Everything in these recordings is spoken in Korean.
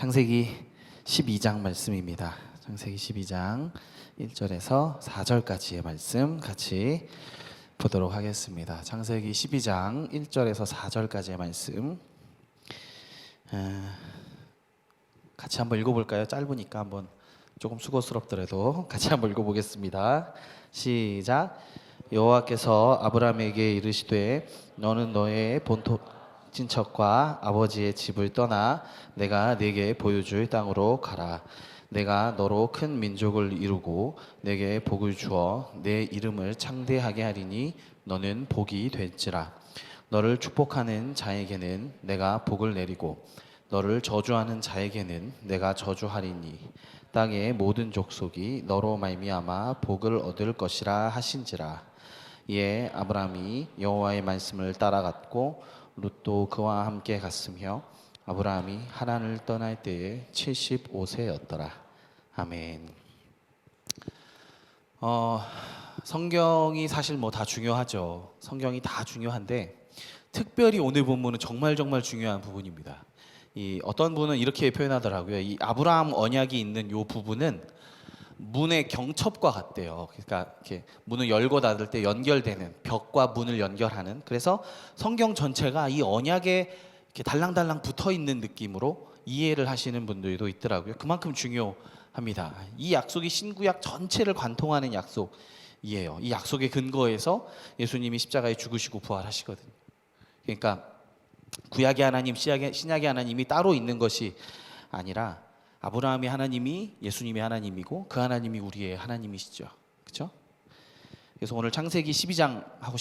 창세기 12장 말씀입니다. 창세기 12장 1절에서 4절까지의 말씀 같이 보도록 하겠습니다. 창세기 12장 1절에서 4절까지의 말씀 같이 한번 읽어볼까요? 짧으니까 한번 조금 수고스럽더라도 같이 한번 읽어보겠습니다. 시작. 여호와께서 아브라함에게 이르시되 너는 너의 본토 친척과 아버지의 집을 떠나 내가 네게 보여줄 땅으로 가라. 내가 너로 큰 민족을 이루고 내게 복을 주어 내 이름을 창대하게 하리니 너는 복이 될지라. 너를 축복하는 자에게는 내가 복을 내리고 너를 저주하는 자에게는 내가 저주하리니 땅의 모든 족속이 너로 말미암아 복을 얻을 것이라 하신지라. 이에 아브라함이 여호와의 말씀을 따라갔고 룻도 그와 함께 갔으며 아브라함이 하란을 떠날 때에 75세였더라. 아멘. 성경이 사실 뭐 다 중요하죠. 성경이 다 중요한데 특별히 오늘 본문은 정말 중요한 부분입니다. 이 어떤 분은 이렇게 표현하더라고요. 이 아브라함 언약이 있는 이 부분은 문의 경첩과 같대요. 그러니까 이렇게 문을 열고 닫을 때 연결되는 벽과 문을 연결하는. 그래서 성경 전체가 이 언약에 이렇게 달랑달랑 붙어 있는 느낌으로 이해를 하시는 분들도 있더라고요. 그만큼 중요합니다. 이 약속이 신구약 전체를 관통하는 약속이에요. 이 약속의 근거에서 예수님이 십자가에 죽으시고 부활하시거든요. 그러니까 구약의 하나님, 신약의 하나님이 따로 있는 것이 아니라 아브라함의 하나님이 예수님의 하나님이고 그 하나님이 우리의 하나님이시죠. 그렇죠? 그래서 오늘 창세기 12장하고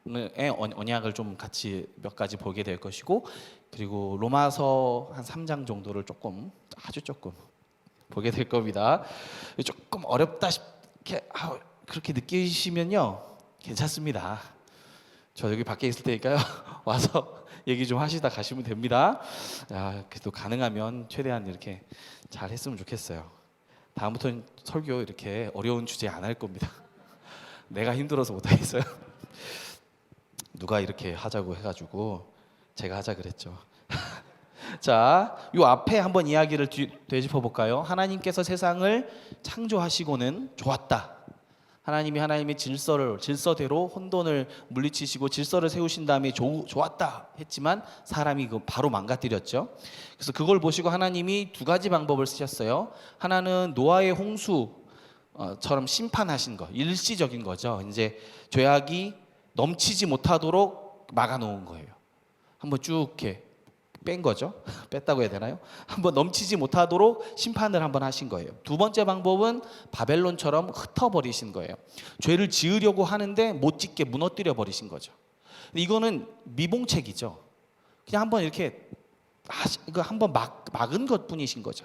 15장의 언약을 좀 같이 몇 가지 보게 될 것이고, 그리고 로마서 한 3장 정도를 아주 조금 보게 될 겁니다. 조금 어렵다 그렇게 느끼시면요 괜찮습니다. 저 여기 밖에 있을 테니까요 와서 얘기 좀 하시다 가시면 됩니다. 그래도 가능하면 최대한 이렇게 잘 했으면 좋겠어요. 다음부터는 설교 이렇게 어려운 주제 안 할 겁니다. 내가 힘들어서 못 하겠어요. 누가 이렇게 하자고 해가지고 제가 하자 그랬죠. 자, 요 앞에 한번 이야기를 되짚어 볼까요? 하나님께서 세상을 창조하시고는 좋았다. 하나님의 질서대로 혼돈을 물리치시고 질서를 세우신 다음에 좋았다 했지만 사람이 그 바로 망가뜨렸죠. 그래서 그걸 보시고 하나님이 두 가지 방법을 쓰셨어요. 하나는 노아의 홍수처럼 심판하신 거, 일시적인 거죠. 이제 죄악이 넘치지 못하도록 막아놓은 거예요. 한번 쭉 이렇게 뺀 거죠. 뺐다고 해야 되나요? 한번 넘치지 못하도록 심판을 한번 하신 거예요. 두 번째 방법은 바벨론처럼 흩어버리신 거예요. 죄를 지으려고 하는데 못 짓게 무너뜨려 버리신 거죠. 이거는 미봉책이죠. 그냥 한번 이렇게 한번 막은 것뿐이신 거죠.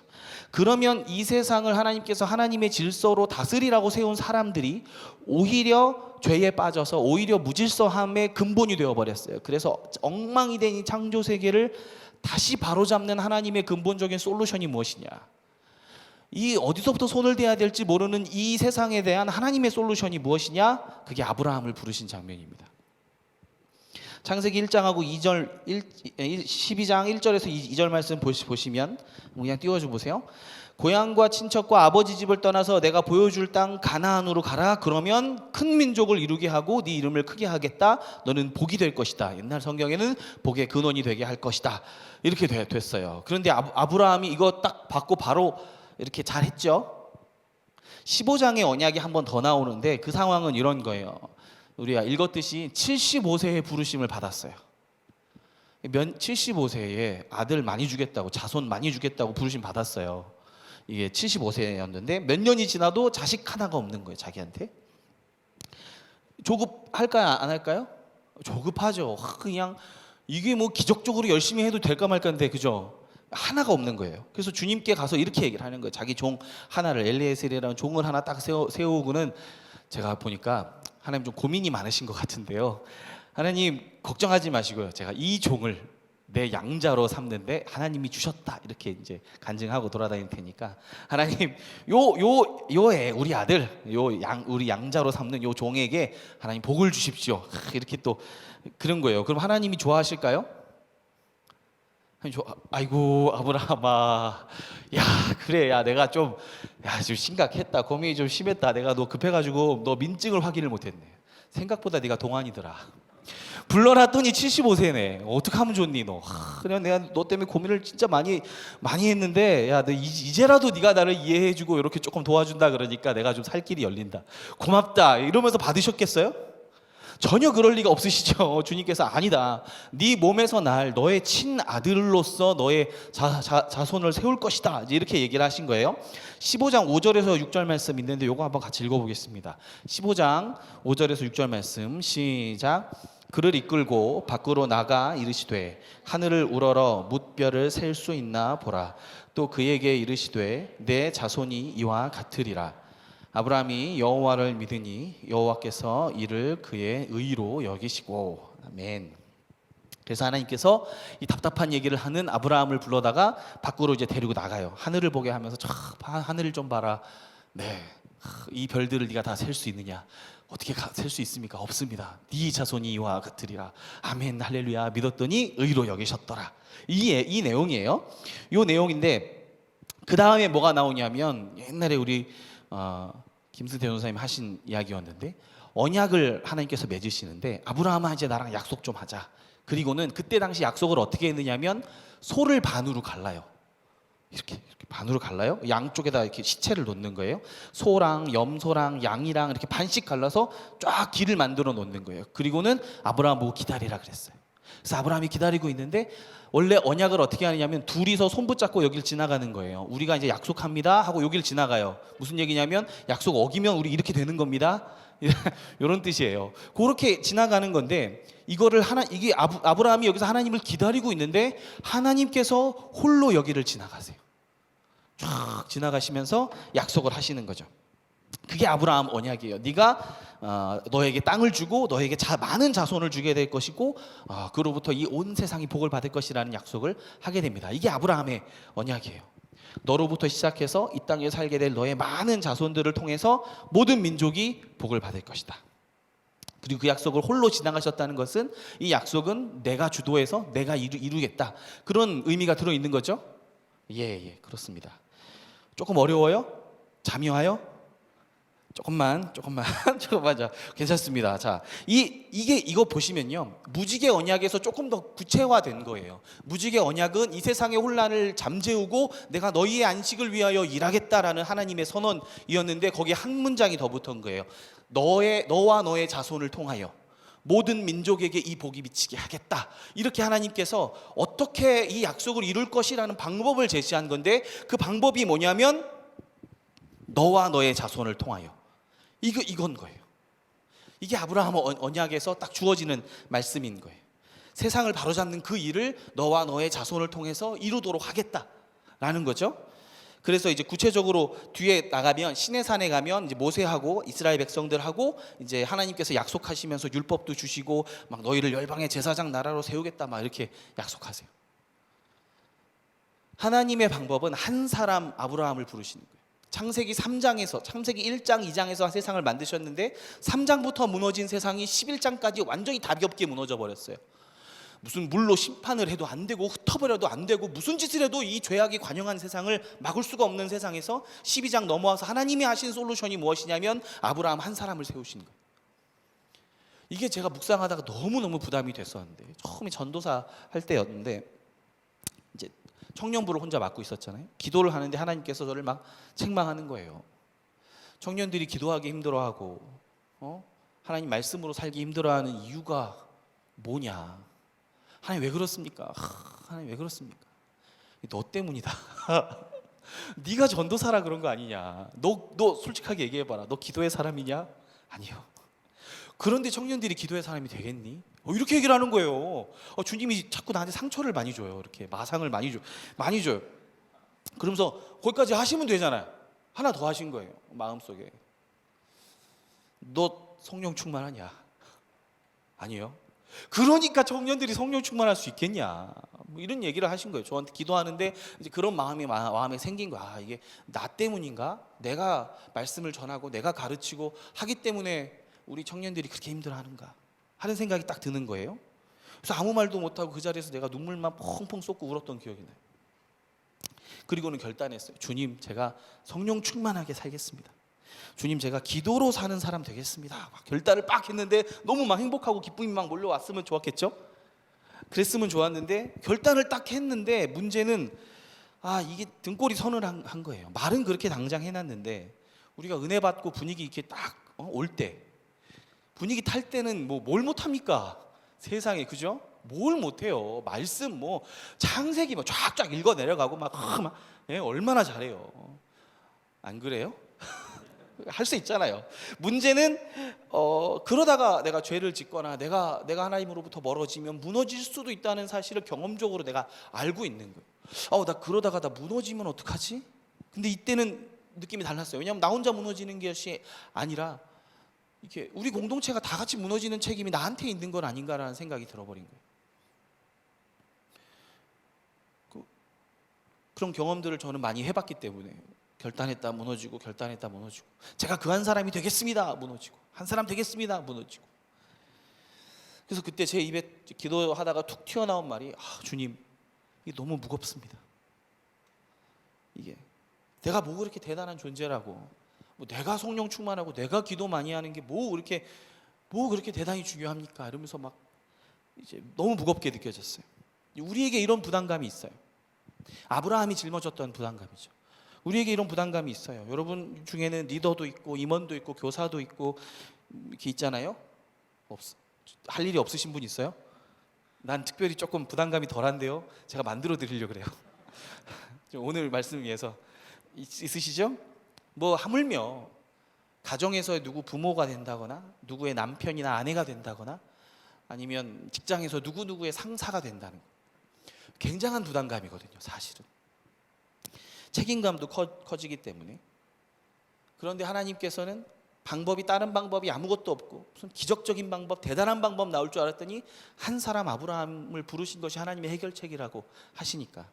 그러면 이 세상을 하나님께서 하나님의 질서로 다스리라고 세운 사람들이 오히려 죄에 빠져서 오히려 무질서함의 근본이 되어버렸어요. 그래서 엉망이 된 이 창조 세계를 다시 바로잡는 하나님의 근본적인 솔루션이 무엇이냐? 이 어디서부터 손을 대야 될지 모르는 이 세상에 대한 하나님의 솔루션이 무엇이냐? 그게 아브라함을 부르신 장면입니다. 창세기 1장하고 12장 1절에서 2절 말씀 보시면 그냥 띄워줘 보세요. 고향과 친척과 아버지 집을 떠나서 내가 보여줄 땅 가나안으로 가라. 그러면 큰 민족을 이루게 하고 네 이름을 크게 하겠다. 너는 복이 될 것이다. 옛날 성경에는 복의 근원이 되게 할 것이다. 이렇게 됐어요. 그런데 아브라함이 이거 딱 받고 바로 이렇게 잘했죠. 15장의 언약이 한 번 더 나오는데 그 상황은 이런 거예요. 우리가 읽었듯이 75세의 부르심을 받았어요. 75세에 아들 많이 주겠다고, 자손 많이 주겠다고 부르심 받았어요. 이게 75세였는데 몇 년이 지나도 자식 하나가 없는 거예요. 자기한테. 조급할까요? 안 할까요? 조급하죠. 그냥 이게 뭐 기적적으로 열심히 해도 될까 말까인데, 그죠? 하나가 없는 거예요. 그래서 주님께 가서 이렇게 얘기를 하는 거예요. 자기 종 하나를, 엘리에셀이라는 종을 하나 딱 세우고는, 제가 보니까 하나님 좀 고민이 많으신 것 같은데요. 하나님 걱정하지 마시고요. 제가 이 종을 내 양자로 삼는데 하나님이 주셨다 이렇게 이제 간증하고 돌아다닐 테니까 하나님 요에 우리 아들 우리 양자로 삼는 요 종에게 하나님 복을 주십시오. 이렇게 또 그런 거예요. 그럼 하나님이 좋아하실까요? 아이고 아브라함아, 야 그래, 야 내가 좀, 야 지금 심각했다, 고민이 좀 심했다, 내가 너 급해가지고 너 민증을 확인을 못했네, 생각보다 네가 동안이더라, 불러놨더니 75세네, 어떻게 하면 좋니 너. 그냥 내가 너 때문에 고민을 진짜 많이 했는데, 야 너 이제라도 네가 나를 이해해주고 이렇게 조금 도와준다 그러니까 내가 좀 살 길이 열린다, 고맙다 이러면서 받으셨겠어요? 전혀 그럴 리가 없으시죠. 주님께서 아니다, 네 몸에서 날 너의 친아들로서 너의 자손을 세울 것이다, 이제 이렇게 얘기를 하신 거예요. 15장 5절에서 6절 말씀 있는데 요거 한번 같이 읽어보겠습니다. 15장 5절에서 6절 말씀 시작. 그를 이끌고 밖으로 나가 이르시되 하늘을 우러러 뭇별을 셀 수 있나 보라. 또 그에게 이르시되 내 자손이 이와 같으리라. 아브라함이 여호와를 믿으니 여호와께서 이를 그의 의로 여기시고. 아멘. 그래서 하나님께서 이 답답한 얘기를 하는 아브라함을 불러다가 밖으로 이제 데리고 나가요. 하늘을 보게 하면서 하늘을 좀 봐라. 네, 이 별들을 네가 다 셀 수 있느냐? 어떻게 셀 수 있습니까? 없습니다. 네 자손이 이와 같으리라. 아멘 할렐루야. 믿었더니 의로 여기셨더라. 이 내용이에요. 이 내용인데 그 다음에 뭐가 나오냐면 옛날에 우리 김승태 전사님 하신 이야기였는데, 언약을 하나님께서 맺으시는데 아브라함아 이제 나랑 약속 좀 하자. 그리고는 그때 당시 약속을 어떻게 했느냐면 소를 반으로 갈라요. 이렇게 반으로 갈라요. 양쪽에다 이렇게 시체를 놓는 거예요. 소랑 염소랑 양이랑 이렇게 반씩 갈라서 쫙 길을 만들어 놓는 거예요. 그리고는 아브라함 보고 기다리라 그랬어요. 그래서 아브라함이 기다리고 있는데, 원래 언약을 어떻게 하느냐면 둘이서 손 붙잡고 여길 지나가는 거예요. 우리가 이제 약속합니다 하고 여길 지나가요. 무슨 얘기냐면 약속 어기면 우리 이렇게 되는 겁니다, 이런 뜻이에요. 그렇게 지나가는 건데, 이거를 이게 아브라함이 여기서 하나님을 기다리고 있는데 하나님께서 홀로 여기를 지나가세요. 쫙 지나가시면서 약속을 하시는 거죠. 그게 아브라함 언약이에요. 네가 너에게 땅을 주고 너에게 많은 자손을 주게 될 것이고 그로부터 이 온 세상이 복을 받을 것이라는 약속을 하게 됩니다. 이게 아브라함의 언약이에요. 너로부터 시작해서 이 땅에 살게 될 너의 많은 자손들을 통해서 모든 민족이 복을 받을 것이다. 그리고 그 약속을 홀로 지나가셨다는 것은, 이 약속은 내가 주도해서 내가 이루겠다, 그런 의미가 들어있는 거죠. 예, 그렇습니다. 조금 어려워요? 잠이 와요? 조금만 자, 괜찮습니다. 자, 이거 보시면요, 무지개 언약에서 조금 더 구체화된 거예요. 무지개 언약은 이 세상의 혼란을 잠재우고 내가 너희의 안식을 위하여 일하겠다라는 하나님의 선언이었는데, 거기에 한 문장이 더 붙은 거예요. 너와 너의 자손을 통하여 모든 민족에게 이 복이 미치게 하겠다. 이렇게 하나님께서 어떻게 이 약속을 이룰 것이라는 방법을 제시한 건데, 그 방법이 뭐냐면 너와 너의 자손을 통하여, 이건 거예요. 이게 아브라함 언약에서 딱 주어지는 말씀인 거예요. 세상을 바로잡는 그 일을 너와 너의 자손을 통해서 이루도록 하겠다라는 거죠. 그래서 이제 구체적으로 뒤에 나가면, 시내산에 가면 이제 모세하고 이스라엘 백성들하고 이제 하나님께서 약속하시면서 율법도 주시고 막 너희를 열방의 제사장 나라로 세우겠다 막 이렇게 약속하세요. 하나님의 방법은 한 사람 아브라함을 부르시는 거예요. 창세기 3장에서, 창세기 1장 2장에서 세상을 만드셨는데 3장부터 무너진 세상이 11장까지 완전히 답이 없게 무너져 버렸어요. 무슨 물로 심판을 해도 안 되고 흩어버려도 안 되고 무슨 짓을 해도 이 죄악이 관영한 세상을 막을 수가 없는 세상에서 12장 넘어와서 하나님이 하신 솔루션이 무엇이냐면 아브라함 한 사람을 세우신 거예요. 이게 제가 묵상하다가 너무너무 부담이 됐었는데, 처음에 전도사 할 때였는데 이제 청년부를 혼자 맡고 있었잖아요. 기도를 하는데 하나님께서 저를 막 책망하는 거예요. 청년들이 기도하기 힘들어하고 하나님 말씀으로 살기 힘들어하는 이유가 뭐냐? 하나님 왜 그렇습니까? 하나님 왜 그렇습니까? 너 때문이다. 네가 전도사라 그런 거 아니냐? 너 솔직하게 얘기해봐라. 너 기도의 사람이냐? 아니요. 그런데 청년들이 기도의 사람이 되겠니? 이렇게 얘기를 하는 거예요. 주님이 자꾸 나한테 상처를 많이 줘요. 이렇게 마상을 많이 줘요. 그러면서 거기까지 하시면 되잖아요. 하나 더 하신 거예요. 마음속에. 너 성령 충만하냐? 아니요. 그러니까 청년들이 성령 충만할 수 있겠냐? 뭐 이런 얘기를 하신 거예요. 저한테 기도하는데 이제 그런 마음에 생긴 거야. 이게 나 때문인가? 내가 말씀을 전하고 내가 가르치고 하기 때문에 우리 청년들이 그렇게 힘들어하는가 하는 생각이 딱 드는 거예요. 그래서 아무 말도 못하고 그 자리에서 내가 눈물만 펑펑 쏟고 울었던 기억이 나요. 그리고는 결단했어요. 주님, 제가 성령 충만하게 살겠습니다. 주님, 제가 기도로 사는 사람 되겠습니다. 막 결단을 빡 했는데 너무 막 행복하고 기쁨이 막 몰려왔으면 좋았겠죠? 그랬으면 좋았는데 결단을 딱 했는데 문제는 이게 등골이 선을 한 거예요. 말은 그렇게 당장 해놨는데 우리가 은혜 받고 분위기 이렇게 딱 올 때, 분위기 탈 때는 뭐 뭘 못합니까? 세상에, 그죠? 뭘 못해요. 말씀 뭐 창세기 뭐 쫙쫙 읽어 내려가고 얼마나 잘해요. 안 그래요? 할 수 있잖아요. 문제는 그러다가 내가 죄를 짓거나 내가 하나님으로부터 멀어지면 무너질 수도 있다는 사실을 경험적으로 내가 알고 있는 거예요. 나 그러다가 나 무너지면 어떡하지? 근데 이때는 느낌이 달랐어요. 왜냐하면 나 혼자 무너지는 것이 아니라 이렇게 우리 공동체가 다 같이 무너지는 책임이 나한테 있는 건 아닌가라는 생각이 들어버린 거예요. 그런 경험들을 저는 많이 해봤기 때문에 결단했다 무너지고, 결단했다 무너지고, 제가 그 한 사람이 되겠습니다 무너지고, 한 사람 되겠습니다 무너지고. 그래서 그때 제 입에 기도하다가 툭 튀어나온 말이 주님, 이게 너무 무겁습니다. 이게 내가 뭐 그렇게 대단한 존재라고, 뭐 내가 성령 충만하고 내가 기도 많이 하는 게 뭐 그렇게 대단히 중요합니까? 이러면서 막 이제 너무 무겁게 느껴졌어요. 우리에게 이런 부담감이 있어요. 아브라함이 жил머졌던 부담감이죠. 우리에게 이런 부담감이 있어요. 여러분 중에는 리더도 있고 임원도 있고 교사도 있고 이렇게 있잖아요. 할 일이 없으신 분 있어요? 난 특별히 조금 부담감이 덜한데요. 제가 만들어 드리려고 그래요. 오늘 말씀 위해서 있으시죠? 뭐 하물며 가정에서 누구 부모가 된다거나 누구의 남편이나 아내가 된다거나 아니면 직장에서 누구누구의 상사가 된다는 거, 굉장한 부담감이거든요. 사실은 책임감도 커지기 때문에. 그런데 하나님께서는 다른 방법이 아무것도 없고 무슨 기적적인 방법, 대단한 방법 나올 줄 알았더니 한 사람 아브라함을 부르신 것이 하나님의 해결책이라고 하시니까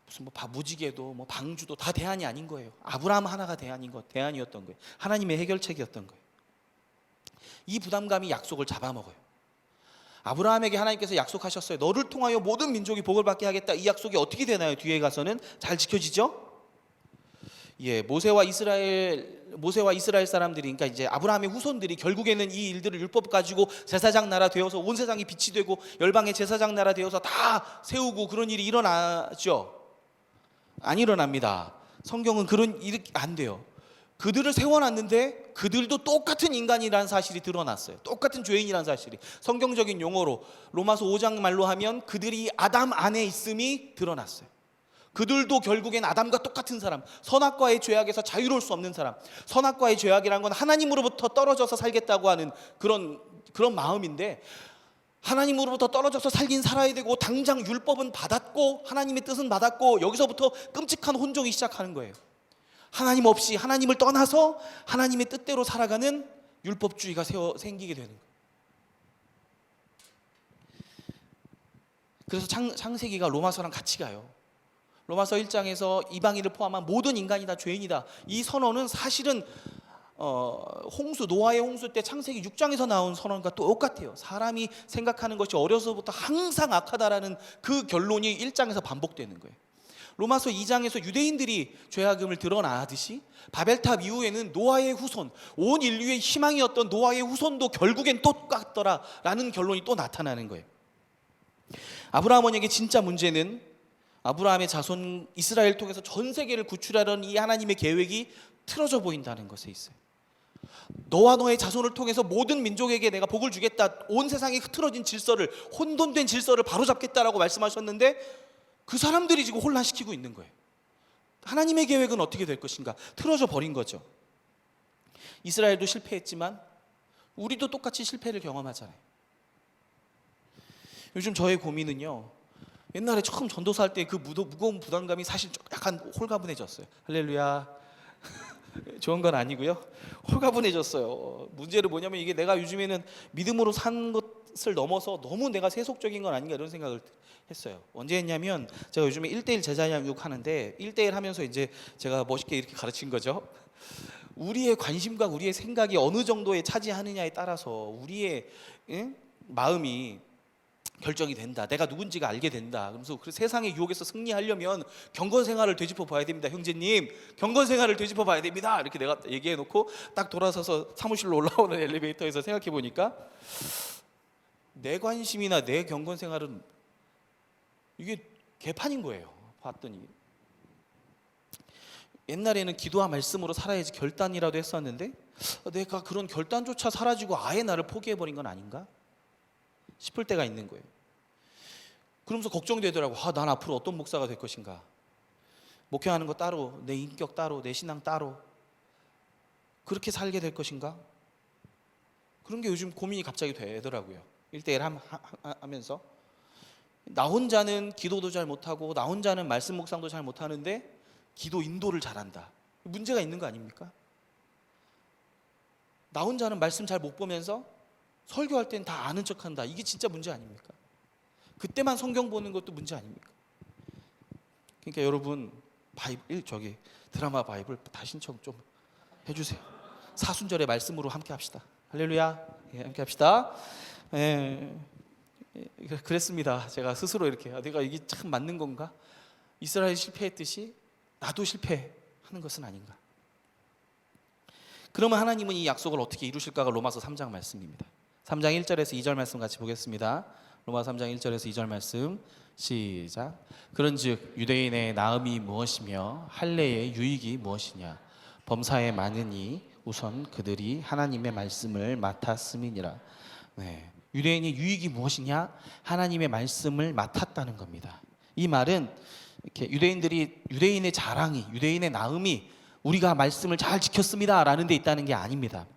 무슨 무지개도 방주도 다 대안이 아닌 거예요. 아브라함 하나가 대안이었던 거예요. 하나님의 해결책이었던 거예요. 이 부담감이 약속을 잡아먹어요. 아브라함에게 하나님께서 약속하셨어요. 너를 통하여 모든 민족이 복을 받게 하겠다. 이 약속이 어떻게 되나요? 뒤에 가서는 잘 지켜지죠? 모세와 이스라엘 사람들이, 그러니까 이제 아브라함의 후손들이 결국에는 이 일들을 율법 가지고 제사장 나라 되어서 온 세상이 빛이 되고 열방의 제사장 나라 되어서 다 세우고 그런 일이 일어나죠? 안 일어납니다. 성경은 그런 일이 안 돼요. 그들을 세워놨는데 그들도 똑같은 인간이라는 사실이 드러났어요. 똑같은 죄인이라는 사실이. 성경적인 용어로 로마서 5장 말로 하면 그들이 아담 안에 있음이 드러났어요. 그들도 결국엔 아담과 똑같은 사람, 선악과의 죄악에서 자유로울 수 없는 사람. 선악과의 죄악이라는 건 하나님으로부터 떨어져서 살겠다고 하는 그런 마음인데, 하나님으로부터 떨어져서 살긴 살아야 되고 당장 율법은 받았고 하나님의 뜻은 받았고 여기서부터 끔찍한 혼종이 시작하는 거예요. 하나님 없이, 하나님을 떠나서 하나님의 뜻대로 살아가는 율법주의가 생기게 되는 거예요. 그래서 창세기가 로마서랑 같이 가요. 로마서 1장에서 이방인을 포함한 모든 인간이 다 죄인이다. 이 선언은 사실은 노아의 홍수 때 창세기 6장에서 나온 선언과 똑같아요. 사람이 생각하는 것이 어려서부터 항상 악하다라는 그 결론이 1장에서 반복되는 거예요. 로마서 2장에서 유대인들이 죄악음을 드러나듯이 바벨탑 이후에는 노아의 후손, 온 인류의 희망이었던 노아의 후손도 결국엔 똑같더라라는 결론이 또 나타나는 거예요. 아브라함 원에게 진짜 문제는 아브라함의 자손 이스라엘 통해서 전 세계를 구출하려는 이 하나님의 계획이 틀어져 보인다는 것에 있어요. 너와 너의 자손을 통해서 모든 민족에게 내가 복을 주겠다, 온 세상에 흐트러진 질서를, 혼돈된 질서를 바로잡겠다라고 말씀하셨는데 그 사람들이 지금 혼란시키고 있는 거예요. 하나님의 계획은 어떻게 될 것인가? 틀어져 버린 거죠. 이스라엘도 실패했지만 우리도 똑같이 실패를 경험하잖아요. 요즘 저의 고민은요, 옛날에 처음 전도사 할 때 그 무거운 부담감이 사실 약간 홀가분해졌어요. 할렐루야. 좋은 건 아니고요, 홀가분해졌어요. 문제는 뭐냐면 이게 내가 요즘에는 믿음으로 산 것을 넘어서 너무 내가 세속적인 건 아닌가 이런 생각을 했어요. 언제 했냐면 제가 요즘에 1:1 제자 양육 하는데 1:1 하면서 이제 제가 멋있게 이렇게 가르친 거죠. 우리의 관심과 우리의 생각이 어느 정도에 차지하느냐에 따라서 우리의 마음이 결정이 된다. 내가 누군지가 알게 된다. 그러면서 그 세상의 유혹에서 승리하려면 경건 생활을 되짚어 봐야 됩니다. 형제님, 경건 생활을 되짚어 봐야 됩니다. 이렇게 내가 얘기해 놓고 딱 돌아서서 사무실로 올라오는 엘리베이터에서 생각해 보니까 내 관심이나 내 경건 생활은 이게 개판인 거예요. 봤더니 옛날에는 기도와 말씀으로 살아야지 결단이라도 했었는데 내가 그런 결단조차 사라지고 아예 나를 포기해버린 건 아닌가 싶을 때가 있는 거예요. 그러면서 걱정되더라고. 난 앞으로 어떤 목사가 될 것인가, 목회하는 거 따로, 내 인격 따로, 내 신앙 따로, 그렇게 살게 될 것인가, 그런 게 요즘 고민이 갑자기 되더라고요. 1대1 하면서 나 혼자는 기도도 잘 못하고 나 혼자는 말씀 묵상도 잘 못하는데 기도 인도를 잘한다. 문제가 있는 거 아닙니까? 나 혼자는 말씀 잘 못 보면서 설교할 땐 다 아는 척한다. 이게 진짜 문제 아닙니까? 그때만 성경 보는 것도 문제 아닙니까? 그러니까 여러분 드라마 바이블 다 신청 좀 해주세요. 사순절의 말씀으로 함께 합시다. 할렐루야. 함께 합시다. 그랬습니다. 제가 스스로 이렇게 내가 이게 참 맞는 건가? 이스라엘이 실패했듯이 나도 실패하는 것은 아닌가? 그러면 하나님은 이 약속을 어떻게 이루실까가 로마서 3장 말씀입니다. 3장 1절에서 2절 말씀 같이 보겠습니다. 로마 3장 1절에서 2절 말씀 시작. 그런즉 유대인의 나음이 무엇이며 할례의 유익이 무엇이냐? 범사에 많으니 우선 그들이 하나님의 말씀을 맡았음이니라. 유대인의 유익이 무엇이냐? 하나님의 말씀을 맡았다는 겁니다. 이 말은 이렇게 유대인의 자랑이, 유대인의 나음이 우리가 말씀을 잘 지켰습니다 라는 데 있다는 게 아닙니다.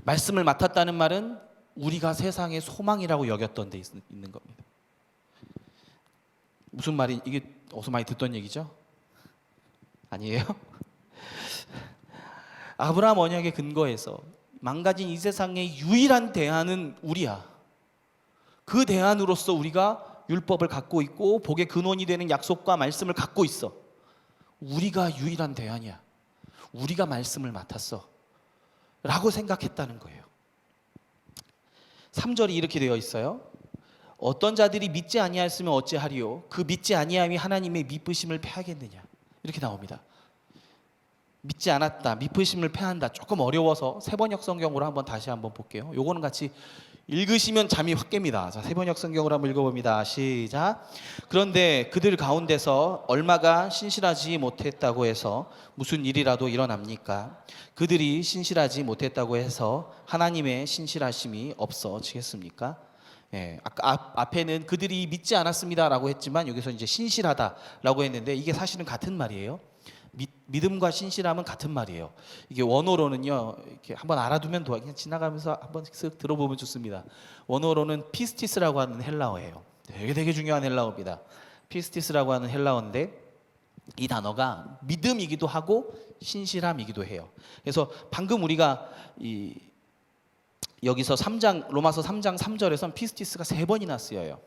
말씀을 맡았다는 말은 우리가 세상의 소망이라고 여겼던 데 있는 겁니다. 무슨 말이, 이게 어디서 많이 듣던 얘기죠? 아니에요? 아브라함 언약에 근거해서 망가진 이 세상의 유일한 대안은 우리야. 그 대안으로서 우리가 율법을 갖고 있고 복의 근원이 되는 약속과 말씀을 갖고 있어. 우리가 유일한 대안이야. 우리가 말씀을 맡았어 라고 생각했다는 거예요. 3절이 이렇게 되어 있어요. 어떤 자들이 믿지 아니하였으면 어찌하리요? 그 믿지 아니함이 하나님의 미쁘심을 패하겠느냐? 이렇게 나옵니다. 믿지 않았다, 미쁘심을 패한다. 조금 어려워서 세번역 성경으로 한번 다시 한번 볼게요. 요거는 같이 읽으시면 잠이 확 깹니다. 자, 세번역 성경으로 한번 읽어봅니다. 시작. 그런데 그들 가운데서 얼마가 신실하지 못했다고 해서 무슨 일이라도 일어납니까? 그들이 신실하지 못했다고 해서 하나님의 신실하심이 없어지겠습니까? 아까 앞에는 그들이 믿지 않았습니다라고 했지만 여기서 이제 신실하다라고 했는데 이게 사실은 같은 말이에요. 믿음과 신실함은 같은 말이에요. 이게 원어로는요, 이렇게 한번 알아두면 그냥 지나가면서 한번 쓱 들어보면 좋습니다. 원어로는 피스티스라고 하는 헬라어예요. 되게 중요한 헬라어입니다. 피스티스라고 하는 헬라어인데 이 단어가 믿음이기도 하고 신실함이기도 해요. 그래서 방금 우리가 여기서 로마서 3장 3절에선 피스티스가 3번이나 쓰여요.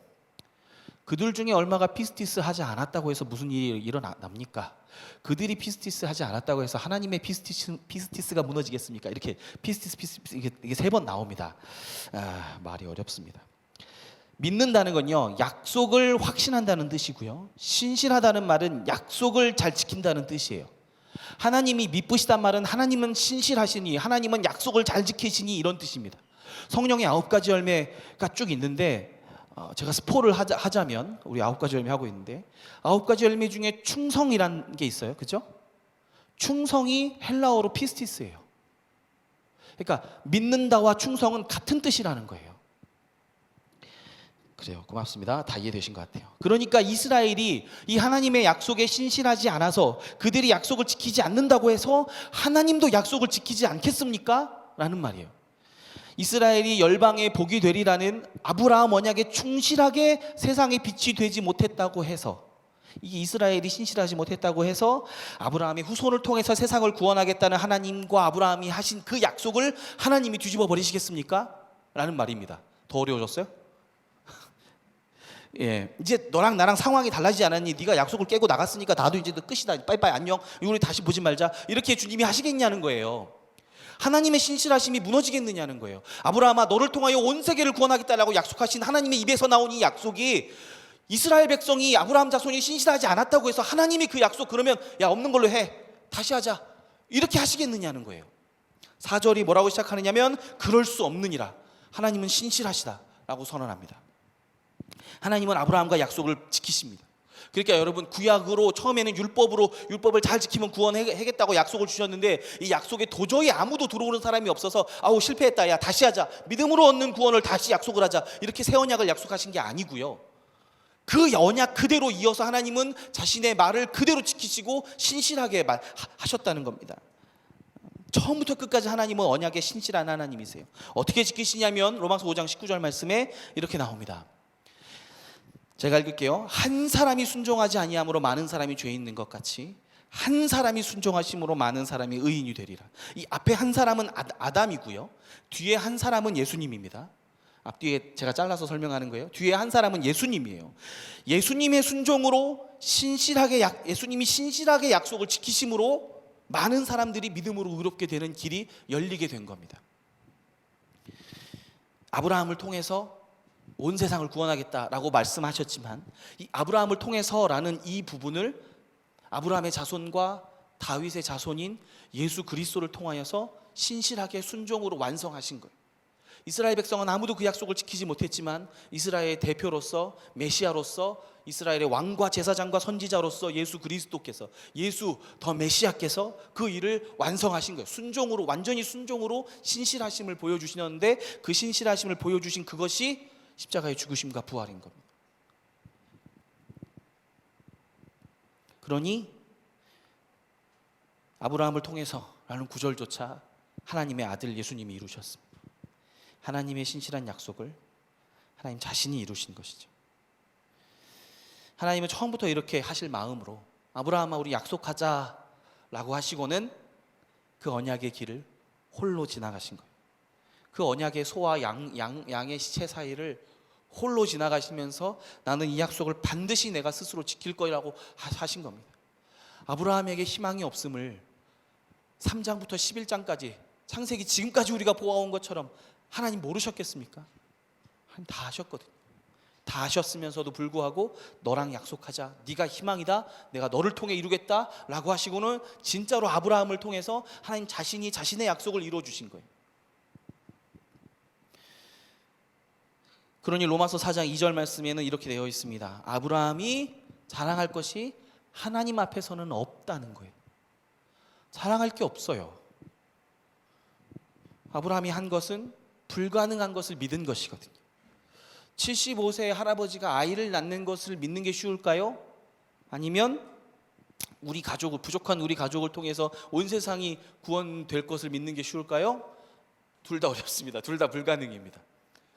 그들 중에 얼마가 피스티스 하지 않았다고 해서 무슨 일이 일어납니까? 그들이 피스티스 하지 않았다고 해서 하나님의 피스티스가 무너지겠습니까? 이렇게 피스티스 이게 3번 나옵니다. 말이 어렵습니다. 믿는다는 건요, 약속을 확신한다는 뜻이고요, 신실하다는 말은 약속을 잘 지킨다는 뜻이에요. 하나님이 미쁘시단 말은 하나님은 신실하시니, 하나님은 약속을 잘 지키시니, 이런 뜻입니다. 성령의 9가지 열매가 쭉 있는데 제가 스포를 하자면 우리 9가지 열매 하고 있는데 9가지 열매 중에 충성이라는 게 있어요. 그죠? 충성이 헬라어로 피스티스예요. 그러니까 믿는다와 충성은 같은 뜻이라는 거예요. 그래요. 고맙습니다. 다 이해되신 것 같아요. 그러니까 이스라엘이 이 하나님의 약속에 신실하지 않아서 그들이 약속을 지키지 않는다고 해서 하나님도 약속을 지키지 않겠습니까? 라는 말이에요. 이스라엘이 열방의 복이 되리라는 아브라함 언약에 충실하게 세상의 빛이 되지 못했다고 해서, 이 이스라엘이 신실하지 못했다고 해서 아브라함의 후손을 통해서 세상을 구원하겠다는 하나님과 아브라함이 하신 그 약속을 하나님이 뒤집어 버리시겠습니까? 라는 말입니다. 더 어려워졌어요? 이제 너랑 나랑 상황이 달라지지 않았니? 네가 약속을 깨고 나갔으니까 나도 이제 너 끝이다. 빠이빠이 안녕. 우리 다시 보지 말자. 이렇게 주님이 하시겠냐는 거예요. 하나님의 신실하심이 무너지겠느냐는 거예요. 아브라함아, 너를 통하여 온 세계를 구원하겠다라고 약속하신 하나님의 입에서 나온 이 약속이 이스라엘 백성이 아브라함 자손이 신실하지 않았다고 해서 하나님이 그 약속 그러면 야, 없는 걸로 해, 다시 하자, 이렇게 하시겠느냐는 거예요. 4절이 뭐라고 시작하느냐면 그럴 수 없느니라, 하나님은 신실하시다라고 선언합니다. 하나님은 아브라함과 약속을 지키십니다. 그러니까 여러분, 구약으로 처음에는 율법을 잘 지키면 구원하겠다고 약속을 주셨는데 이 약속에 도저히 아무도 들어오는 사람이 없어서 아우 실패했다, 야 다시 하자, 믿음으로 얻는 구원을 다시 약속을 하자, 이렇게 새 언약을 약속하신 게 아니고요, 그 언약 그대로 이어서 하나님은 자신의 말을 그대로 지키시고 신실하게 하셨다는 겁니다. 처음부터 끝까지 하나님은 언약에 신실한 하나님이세요. 어떻게 지키시냐면 로마서 5장 19절 말씀에 이렇게 나옵니다. 제가 읽을게요. 한 사람이 순종하지 아니함으로 많은 사람이 죄 있는 것 같이 한 사람이 순종하심으로 많은 사람이 의인이 되리라. 이 앞에 한 사람은 아담이고요, 뒤에 한 사람은 예수님입니다. 앞뒤에 제가 잘라서 설명하는 거예요. 뒤에 한 사람은 예수님이에요. 예수님의 순종으로 예수님이 신실하게 약속을 지키심으로 많은 사람들이 믿음으로 의롭게 되는 길이 열리게 된 겁니다. 아브라함을 통해서 온 세상을 구원하겠다라고 말씀하셨지만 이 아브라함을 통해서라는 이 부분을 아브라함의 자손과 다윗의 자손인 예수 그리스도를 통하여서 신실하게 순종으로 완성하신 거예요. 이스라엘 백성은 아무도 그 약속을 지키지 못했지만 이스라엘의 대표로서, 메시아로서, 이스라엘의 왕과 제사장과 선지자로서 예수 그리스도께서, 예수 더 메시아께서 그 일을 완성하신 거예요. 순종으로, 완전히 순종으로 신실하심을 보여주시는데 그 신실하심을 보여주신 그것이 십자가의 죽으심과 부활인 겁니다. 그러니 아브라함을 통해서라는 구절조차 하나님의 아들 예수님이 이루셨습니다. 하나님의 신실한 약속을 하나님 자신이 이루신 것이죠. 하나님은 처음부터 이렇게 하실 마음으로 아브라함아 우리 약속하자라고 하시고는 그 언약의 길을 홀로 지나가신 거예요. 그 언약의 소와 양의 시체 사이를 홀로 지나가시면서 나는 이 약속을 반드시 내가 스스로 지킬 거라고 하신 겁니다. 아브라함에게 희망이 없음을 3장부터 11장까지 창세기 지금까지 우리가 보아온 것처럼 하나님 모르셨겠습니까? 하나님 다 아셨거든요. 다 아셨으면서도 불구하고 너랑 약속하자, 네가 희망이다, 내가 너를 통해 이루겠다 라고 하시고는 진짜로 아브라함을 통해서 하나님 자신이 자신의 약속을 이루어주신 거예요. 그러니 로마서 4장 2절 말씀에는 이렇게 되어 있습니다. 아브라함이 자랑할 것이 하나님 앞에서는 없다는 거예요. 자랑할 게 없어요. 아브라함이 한 것은 불가능한 것을 믿은 것이거든요. 75세의 할아버지가 아이를 낳는 것을 믿는 게 쉬울까요? 아니면 부족한 우리 가족을 통해서 온 세상이 구원될 것을 믿는 게 쉬울까요? 둘 다 어렵습니다. 둘 다 불가능입니다.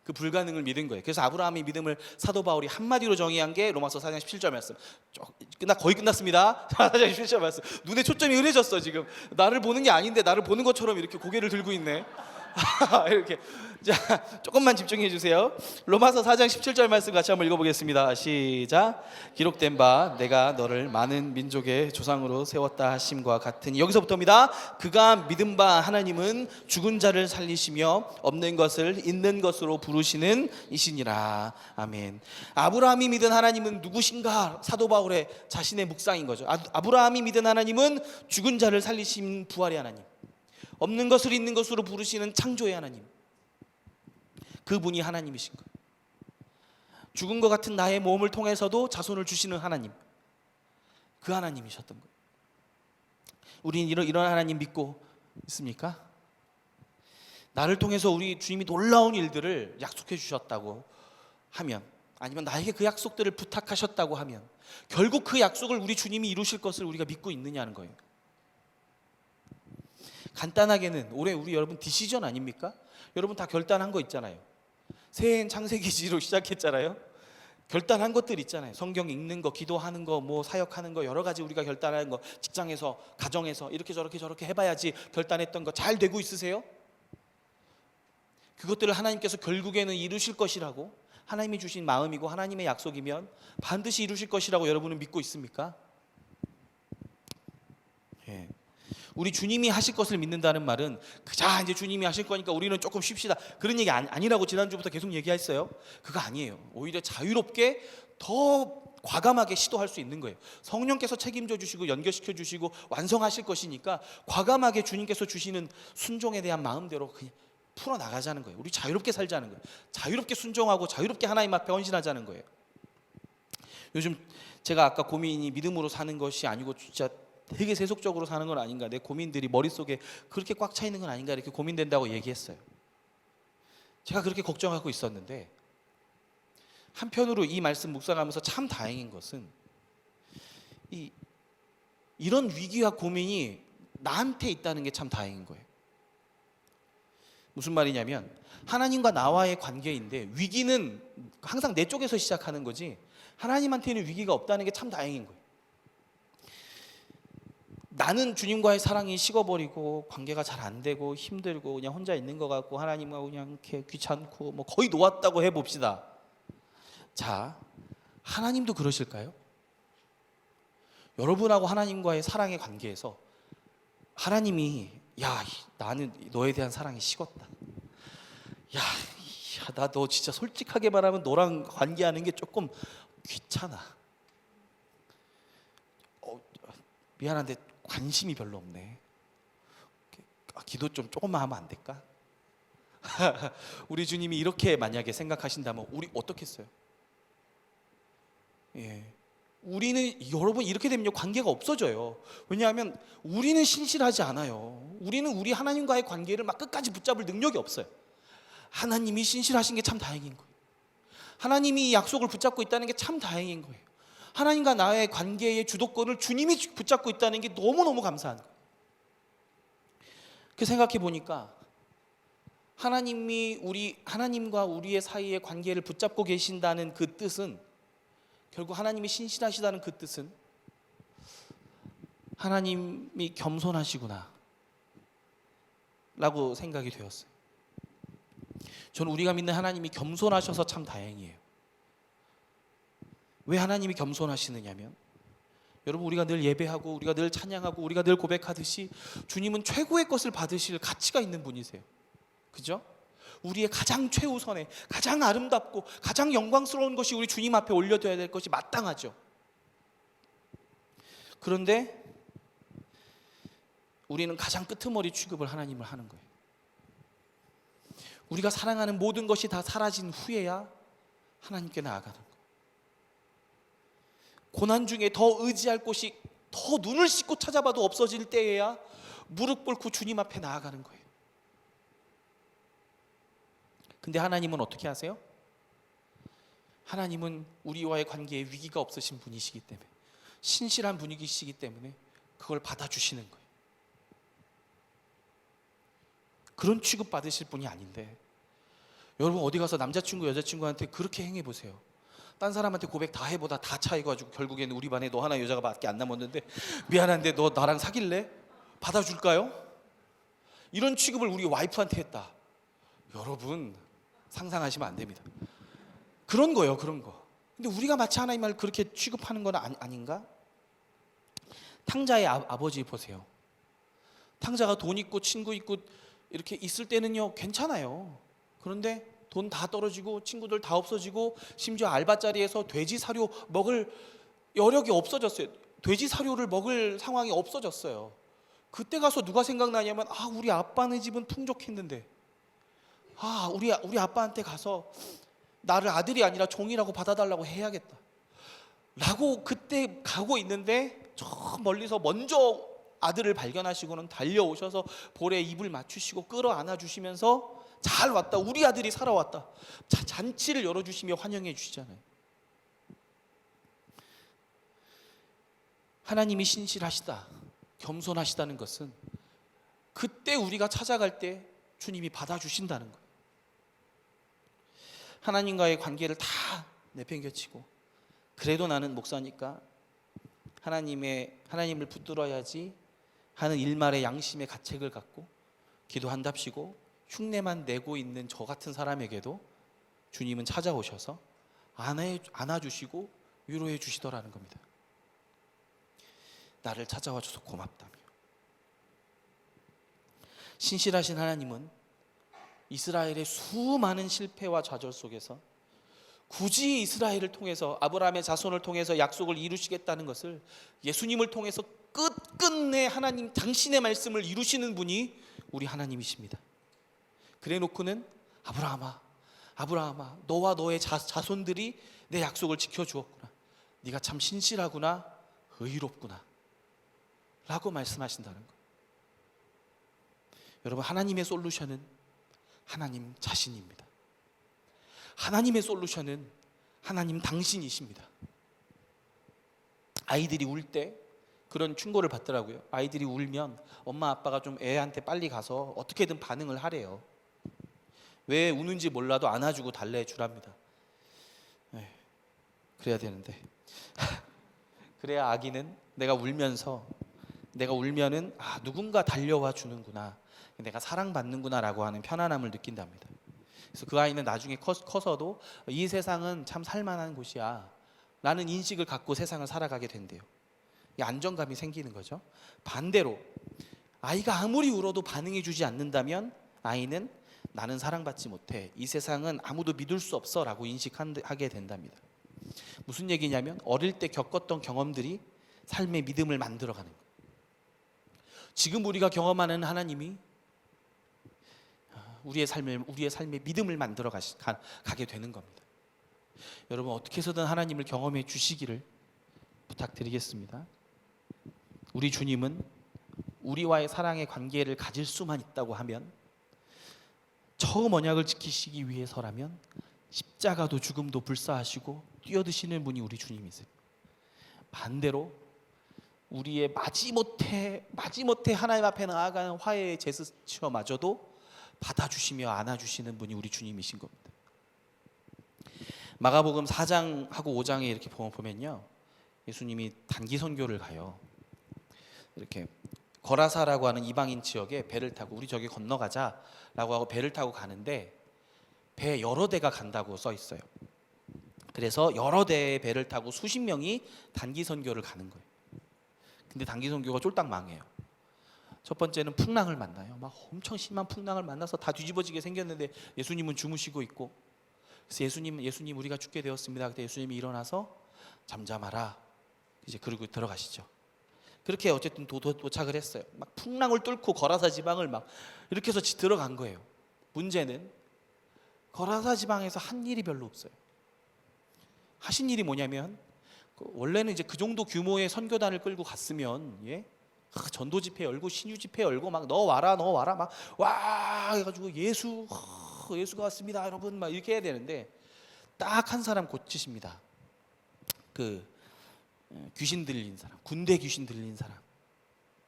그 불가능을 믿은 거예요. 그래서 아브라함의 믿음을 사도 바울이 한마디로 정의한 게 로마서 4장 17절 말씀. 거의 끝났습니다. 4장 17절 말씀. 눈에 초점이 흐려졌어 지금. 나를 보는 게 아닌데 나를 보는 것처럼 이렇게 고개를 들고 있네. 이렇게. 자, 조금만 집중해 주세요. 로마서 4장 17절 말씀 같이 한번 읽어보겠습니다. 시작. 기록된 바 내가 너를 많은 민족의 조상으로 세웠다 하심과 같으니, 여기서부터입니다. 그가 믿은 바 하나님은 죽은 자를 살리시며 없는 것을 있는 것으로 부르시는 이시니라. 아멘. 아브라함이 믿은 하나님은 누구신가? 사도 바울의 자신의 묵상인 거죠. 아브라함이 믿은 하나님은 죽은 자를 살리신 부활의 하나님, 없는 것을 있는 것으로 부르시는 창조의 하나님, 그분이 하나님이신 거예요. 죽은 것 같은 나의 몸을 통해서도 자손을 주시는 하나님, 그 하나님이셨던 거예요. 우리는 이런 하나님 믿고 있습니까? 나를 통해서 우리 주님이 놀라운 일들을 약속해 주셨다고 하면, 아니면 나에게 그 약속들을 부탁하셨다고 하면 결국 그 약속을 우리 주님이 이루실 것을 우리가 믿고 있느냐는 거예요. 간단하게는 올해 우리 여러분 디시전 아닙니까? 여러분 다 결단한 거 있잖아요. 새해엔 창세기지로 시작했잖아요. 결단한 것들 있잖아요. 성경 읽는 거, 기도하는 거, 뭐 사역하는 거, 여러 가지 우리가 결단하는 거, 직장에서, 가정에서 이렇게 저렇게 해봐야지 결단했던 거 잘 되고 있으세요? 그것들을 하나님께서 결국에는 이루실 것이라고, 하나님이 주신 마음이고 하나님의 약속이면 반드시 이루실 것이라고 여러분은 믿고 있습니까? 예. 우리 주님이 하실 것을 믿는다는 말은 자 이제 주님이 하실 거니까 우리는 조금 쉽시다 그런 얘기 아니라고 지난주부터 계속 얘기했어요. 그거 아니에요. 오히려 자유롭게 더 과감하게 시도할 수 있는 거예요. 성령께서 책임져 주시고 연결시켜 주시고 완성하실 것이니까 과감하게 주님께서 주시는 순종에 대한 마음대로 그냥 풀어나가자는 거예요. 우리 자유롭게 살자는 거예요. 자유롭게 순종하고 자유롭게 하나님 앞에 헌신하자는 거예요. 요즘 제가 아까 고민이 믿음으로 사는 것이 아니고 진짜 되게 세속적으로 사는 건 아닌가, 내 고민들이 머릿속에 그렇게 꽉 차 있는 건 아닌가 이렇게 고민된다고 얘기했어요. 제가 그렇게 걱정하고 있었는데 한편으로 이 말씀 묵상하면서 참 다행인 것은 이런 위기와 고민이 나한테 있다는 게 참 다행인 거예요. 무슨 말이냐면 하나님과 나와의 관계인데 위기는 항상 내 쪽에서 시작하는 거지 하나님한테는 위기가 없다는 게 참 다행인 거예요. 나는 주님과의 사랑이 식어버리고 관계가 잘 안 되고 힘들고 그냥 혼자 있는 것 같고 하나님하고 그냥 이렇게 귀찮고 뭐 거의 놓았다고 해봅시다. 자, 하나님도 그러실까요? 여러분하고 하나님과의 사랑의 관계에서 하나님이 야, 나는 너에 대한 사랑이 식었다. 야, 나 너 진짜 솔직하게 말하면 너랑 관계하는 게 조금 귀찮아. 미안한데 관심이 별로 없네. 기도 좀 조금만 하면 안 될까? 우리 주님이 이렇게 만약에 생각하신다면 우리 어떻겠어요? 예. 우리는 여러분 이렇게 되면 관계가 없어져요. 왜냐하면 우리는 신실하지 않아요. 우리는 우리 하나님과의 관계를 막 끝까지 붙잡을 능력이 없어요. 하나님이 신실하신 게 참 다행인 거예요. 하나님이 이 약속을 붙잡고 있다는 게 참 다행인 거예요. 하나님과 나의 관계의 주도권을 주님이 붙잡고 있다는 게 너무너무 감사한 거예요. 그 생각해 보니까 하나님과 우리의 사이의 관계를 붙잡고 계신다는 그 뜻은 결국 하나님이 신실하시다는 그 뜻은 하나님이 겸손하시구나 라고 생각이 되었어요. 저는 우리가 믿는 하나님이 겸손하셔서 참 다행이에요. 왜 하나님이 겸손하시느냐면 여러분 우리가 늘 예배하고 우리가 늘 찬양하고 우리가 늘 고백하듯이 주님은 최고의 것을 받으실 가치가 있는 분이세요. 그죠? 우리의 가장 최우선의 가장 아름답고 가장 영광스러운 것이 우리 주님 앞에 올려둬야 될 것이 마땅하죠. 그런데 우리는 가장 끄트머리 취급을 하나님을 하는 거예요. 우리가 사랑하는 모든 것이 다 사라진 후에야 하나님께 나아가는 거예요. 고난 중에 더 의지할 곳이 더 눈을 씻고 찾아봐도 없어질 때에야 무릎 꿇고 주님 앞에 나아가는 거예요. 근데 하나님은 어떻게 하세요? 하나님은 우리와의 관계에 위기가 없으신 분이시기 때문에 신실한 분이시기 때문에 그걸 받아주시는 거예요. 그런 취급 받으실 분이 아닌데 여러분 어디 가서 남자친구 여자친구한테 그렇게 행해보세요. 딴 사람한테 고백 다 해보다 다 차이가지고 결국에는 우리 반에 너 하나 여자가 밖에 안 남았는데 미안한데 너 나랑 사귈래? 받아줄까요? 이런 취급을 우리 와이프한테 했다. 여러분 상상하시면 안 됩니다. 그런 거예요, 그런 거. 근데 우리가 마치 하나님을 그렇게 취급하는 건 아닌가? 탕자의 아버지 보세요. 탕자가 돈 있고 친구 있고 이렇게 있을 때는요 괜찮아요. 그런데 돈 다 떨어지고 친구들 다 없어지고 심지어 알바자리에서 돼지 사료 먹을 여력이 없어졌어요. 돼지 사료를 먹을 상황이 없어졌어요. 그때 가서 누가 생각나냐면 우리 아빠네 집은 풍족했는데 우리 아빠한테 가서 나를 아들이 아니라 종이라고 받아달라고 해야겠다 라고 그때 가고 있는데 저 멀리서 먼저 아들을 발견하시고는 달려오셔서 볼에 입을 맞추시고 끌어안아 주시면서 잘 왔다, 우리 아들이 살아왔다, 잔치를 열어주시며 환영해 주시잖아요. 하나님이 신실하시다, 겸손하시다는 것은 그때 우리가 찾아갈 때 주님이 받아주신다는 거예요. 하나님과의 관계를 다 내팽개치고 그래도 나는 목사니까 하나님을 붙들어야지 하는 일말의 양심의 가책을 갖고 기도한답시고 흉내만 내고 있는 저 같은 사람에게도 주님은 찾아오셔서 안아주시고 위로해 주시더라는 겁니다. 나를 찾아와 줘서 고맙다며. 신실하신 하나님은 이스라엘의 수많은 실패와 좌절 속에서 굳이 이스라엘을 통해서, 아브라함의 자손을 통해서 약속을 이루시겠다는 것을 예수님을 통해서 끝끝내 하나님 당신의 말씀을 이루시는 분이 우리 하나님이십니다. 그래 놓고는 아브라함아 너와 너의 자손들이 내 약속을 지켜주었구나, 네가 참 신실하구나, 의롭구나 라고 말씀하신다는 것. 여러분, 하나님의 솔루션은 하나님 자신입니다. 하나님의 솔루션은 하나님 당신이십니다. 아이들이 울 때 그런 충고를 받더라고요. 아이들이 울면 엄마 아빠가 좀 애한테 빨리 가서 어떻게든 반응을 하래요. 왜 우는지 몰라도 안아주고 달래주랍니다. 그래야 되는데 그래야 아기는 내가 울면은 누군가 달려와 주는구나, 내가 사랑받는구나 라고 하는 편안함을 느낀답니다. 그래서 그 아이는 나중에 커서도 이 세상은 참 살만한 곳이야 라는 인식을 갖고 세상을 살아가게 된대요. 이 안정감이 생기는 거죠. 반대로 아이가 아무리 울어도 반응해 주지 않는다면 아이는 나는 사랑받지 못해, 이 세상은 아무도 믿을 수 없어 라고 인식하게 된답니다. 무슨 얘기냐면 어릴 때 겪었던 경험들이 삶의 믿음을 만들어가는 거예요. 지금 우리가 경험하는 하나님이 우리의 삶의 믿음을 만들어 가게 되는 겁니다. 여러분, 어떻게 해서든 하나님을 경험해 주시기를 부탁드리겠습니다. 우리 주님은 우리와의 사랑의 관계를 가질 수만 있다고 하면, 처음 언약을 지키시기 위해서라면 십자가도 죽음도 불사하시고 뛰어드시는 분이 우리 주님이세요. 반대로 우리의 마지못해 하나님 앞에 나아가는 화해의 제스처마저도 받아주시며 안아주시는 분이 우리 주님이신 겁니다. 마가복음 4장하고 5장에 이렇게 보면요, 예수님이 단기 선교를 가요. 이렇게 거라사라고 하는 이방인 지역에 배를 타고 우리 저기 건너가자라고 하고 배를 타고 가는데 배 여러 대가 간다고 써 있어요. 그래서 여러 대의 배를 타고 수십 명이 단기 선교를 가는 거예요. 근데 단기 선교가 쫄딱 망해요. 첫 번째는 풍랑을 만나요. 막 엄청 심한 풍랑을 만나서 다 뒤집어지게 생겼는데 예수님은 주무시고 있고, 그래서 예수님 우리가 죽게 되었습니다. 그때 예수님이 일어나서 잠잠하라, 이제 그러고 들어가시죠. 그렇게 어쨌든 도착을 했어요. 막 풍랑을 뚫고 거라사 지방을 막 이렇게 해서 들어간 거예요. 문제는 거라사 지방에서 한 일이 별로 없어요. 하신 일이 뭐냐면, 원래는 이제 그 정도 규모의 선교단을 끌고 갔으면 전도 집회 열고 신유 집회 열고 막 너 와라 막 와 해가지고 예수가 왔습니다 여러분 막 이렇게 해야 되는데, 딱 한 사람 고치십니다. 그 귀신 들린 사람, 군대 귀신 들린 사람,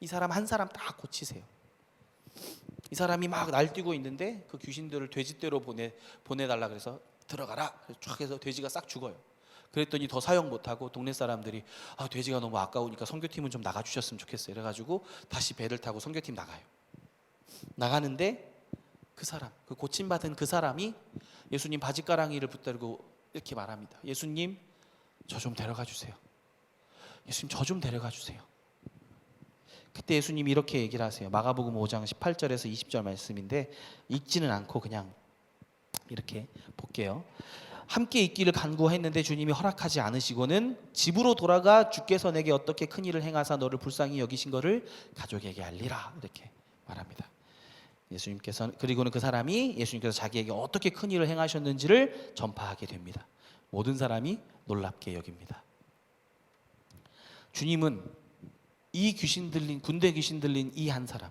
이 사람 한 사람 딱 고치세요. 이 사람이 막 날뛰고 있는데 그 귀신들을 돼지떼로 보내달라 그래서 들어가라 쫙 해서 돼지가 싹 죽어요. 그랬더니 더 사용 못하고 동네 사람들이 돼지가 너무 아까우니까 선교팀은 좀 나가주셨으면 좋겠어요. 그래가지고 다시 배를 타고 선교팀 나가요. 나가는데 그 사람, 그 고침받은 그 사람이 예수님 바지가랑이를 붙들고 이렇게 말합니다. 예수님, 저 좀 데려가 주세요. 예수님, 저 좀 데려가 주세요. 그때 예수님이 이렇게 얘기를 하세요. 마가복음 5장 18절에서 20절 말씀인데 읽지는 않고 그냥 이렇게 볼게요. 함께 있기를 간구했는데 주님이 허락하지 않으시고는 집으로 돌아가 주께서 내게 어떻게 큰 일을 행하사 너를 불쌍히 여기신 것을 가족에게 알리라, 이렇게 말합니다. 그리고는 그 사람이 예수님께서 자기에게 어떻게 큰 일을 행하셨는지를 전파하게 됩니다. 모든 사람이 놀랍게 여깁니다. 주님은 이 군대 귀신 들린 이 한 사람,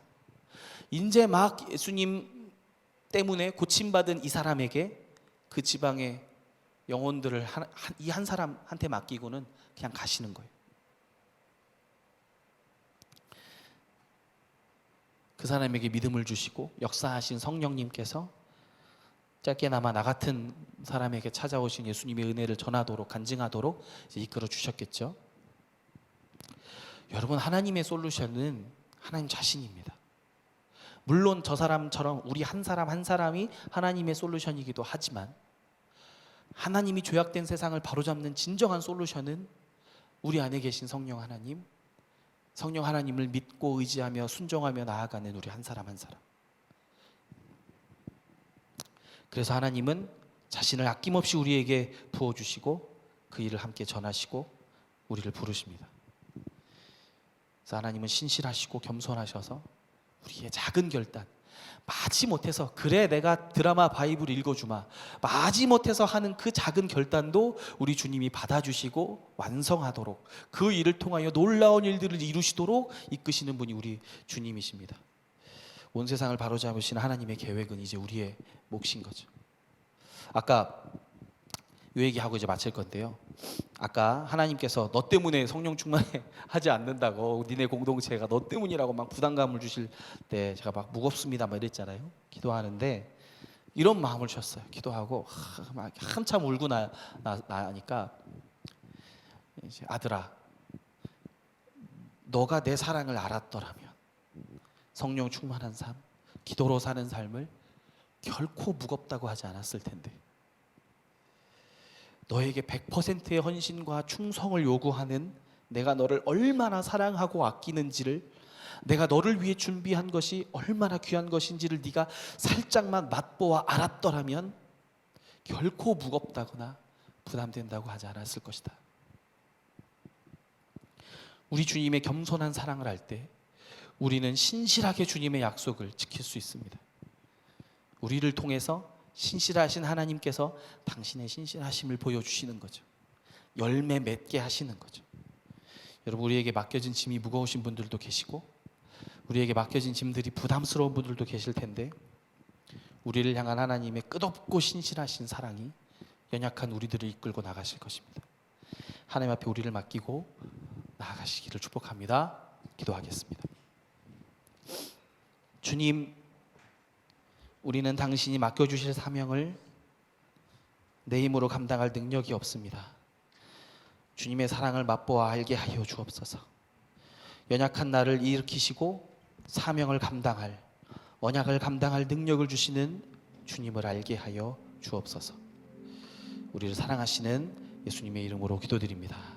이제 막 예수님 때문에 고침받은 이 사람에게 그 지방의 영혼들을 이 한 사람한테 맡기고는 그냥 가시는 거예요. 그 사람에게 믿음을 주시고 역사하신 성령님께서 짧게나마 나 같은 사람에게 찾아오신 예수님의 은혜를 전하도록, 간증하도록 이끌어 주셨겠죠. 여러분, 하나님의 솔루션은 하나님 자신입니다. 물론 저 사람처럼 우리 한 사람 한 사람이 하나님의 솔루션이기도 하지만, 하나님이 죄악된 세상을 바로잡는 진정한 솔루션은 우리 안에 계신 성령 하나님을 믿고 의지하며 순종하며 나아가는 우리 한 사람 한 사람. 그래서 하나님은 자신을 아낌없이 우리에게 부어주시고 그 일을 함께 전하시고 우리를 부르십니다. 그래서 하나님은 신실하시고 겸손하셔서 우리의 작은 결단, 마지못해서 그래 내가 드라마 바이블 읽어주마, 마지못해서 하는 그 작은 결단도 우리 주님이 받아주시고 완성하도록, 그 일을 통하여 놀라운 일들을 이루시도록 이끄시는 분이 우리 주님이십니다. 온 세상을 바로잡으시는 하나님의 계획은 이제 우리의 몫인 거죠. 아까 이 얘기하고 이제 마칠 건데요, 아까 하나님께서 너 때문에 성령 충만하지 않는다고, 니네 공동체가 너 때문이라고 막 부담감을 주실 때 제가 막 무겁습니다 막 이랬잖아요. 기도하는데 이런 마음을 주셨어요. 기도하고 막 한참 울고 나니까 이제 아들아, 너가 내 사랑을 알았더라면 성령 충만한 삶, 기도로 사는 삶을 결코 무겁다고 하지 않았을 텐데, 너에게 100%의 헌신과 충성을 요구하는 내가 너를 얼마나 사랑하고 아끼는지를, 내가 너를 위해 준비한 것이 얼마나 귀한 것인지를 네가 살짝만 맛보아 알았더라면 결코 무겁다거나 부담된다고 하지 않았을 것이다. 우리 주님의 겸손한 사랑을 할 때 우리는 신실하게 주님의 약속을 지킬 수 있습니다. 우리를 통해서 신실하신 하나님께서 당신의 신실하심을 보여주시는 거죠. 열매 맺게 하시는 거죠. 여러분, 우리에게 맡겨진 짐이 무거우신 분들도 계시고 우리에게 맡겨진 짐들이 부담스러운 분들도 계실 텐데, 우리를 향한 하나님의 끝없고 신실하신 사랑이 연약한 우리들을 이끌고 나가실 것입니다. 하나님 앞에 우리를 맡기고 나아가시기를 축복합니다. 기도하겠습니다. 주님, 우리는 당신이 맡겨주실 사명을 내 힘으로 감당할 능력이 없습니다. 주님의 사랑을 맛보아 알게 하여 주옵소서. 연약한 나를 일으키시고 사명을 감당할, 언약을 감당할 능력을 주시는 주님을 알게 하여 주옵소서. 우리를 사랑하시는 예수님의 이름으로 기도드립니다.